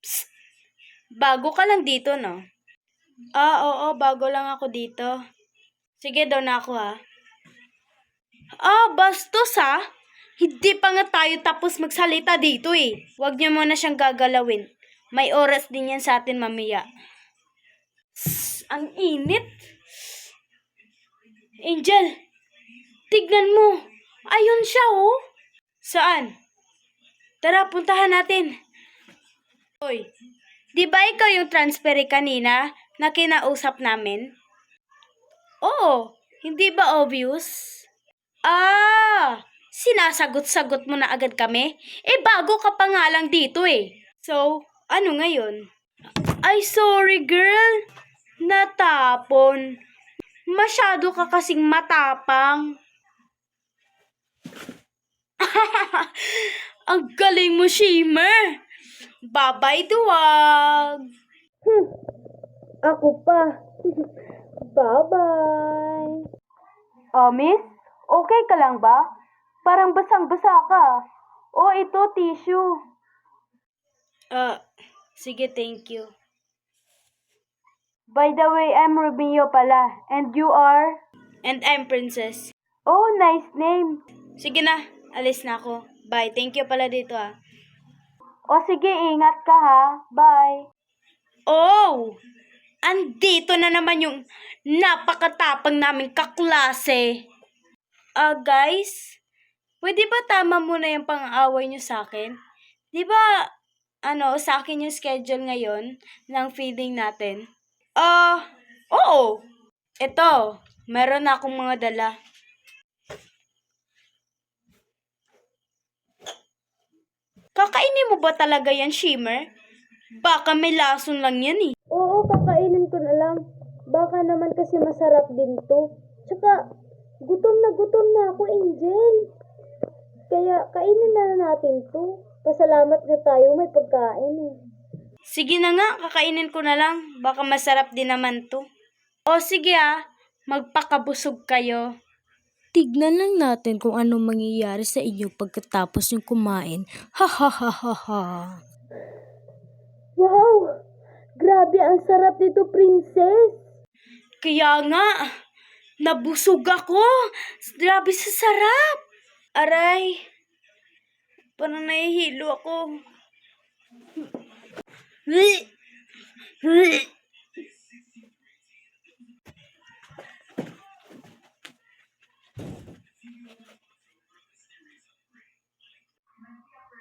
Psst! Bago ka lang dito, no? Oo, bago lang ako dito. Sige, daw na ako, ha? Bastos, ha? Hindi pa nga tayo tapos magsalita dito, eh. Huwag niyo muna siyang gagalawin. May oras din yan sa atin mamaya. Ang init. Angel, tignan mo. Ayun siya, oh. Saan? Tara, puntahan natin. Hoy, di ba ikaw yung transferi kanina na kinausap namin? Oo, hindi ba obvious? Sinasagot-sagot mo na agad kami? Bago ka pa nga lang dito, eh. So, ano ngayon? Ay, sorry, girl. Natapon. Masyado ka kasing matapang. Ang galing mo, Shimmer. Bye-bye, duwag. Ako pa. Bye-bye. Miss? Okay ka lang ba? Parang basang-basa ka. Ito, tissue. Sige, thank you. By the way, I'm Rubio pala. And you are? And I'm Princess. Oh, nice name. Sige na, alis na ako. Bye, thank you pala dito, ah. Sige, ingat ka, ha. Bye. Oh! Andito na naman yung napakatapang naming kaklase. Guys, pwede ba tama muna yung pang-aaway nyo sa akin? Di ba, sa akin yung schedule ngayon ng feeding natin? Oo. Ito, meron na akong mga dala. Kakainin mo ba talaga yan, Shimmer? Baka may lason lang yan, eh. Oo, kakainin ko na lang. Baka naman kasi masarap din to. Tsaka, gutom na ako, Angel. Kaya, kainin na natin to. Pasalamat na tayo, may pagkain, eh. Sige na nga, kakainin ko na lang. Baka masarap din naman to. Sige, magpakabusog kayo. Tignan lang natin kung anong mangyayari sa inyo pagkatapos yung kumain. Ha ha ha ha ha. Wow! Grabe, ang sarap nito, Princess. Kaya nga, nabusog ako. Grabe sa sarap. Aray, parang nahihilo ako.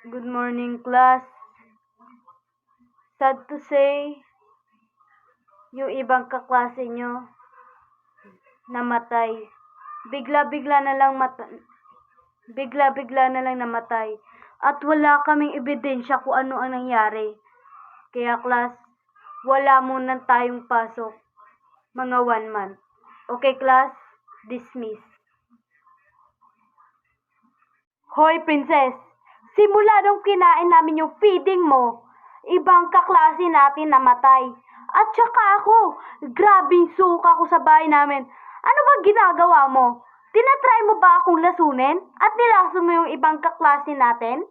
Good morning, class. Sad to say, yung ibang kaklase nyo namatay. Bigla-bigla na lang namatay. At wala kaming ebidensya kung ano ang nangyari. Kaya class, wala muna tayong pasok. Mga 1 month. Okay, class? Dismiss. Hoy, Princess! Simula nung kinain namin yung feeding mo, ibang kaklase natin namatay. At saka ako, grabing suka ko sa bahay namin. Ano ba ginagawa mo? Tinatry mo ba akong lasunin? At nilason mo yung ibang kaklase natin?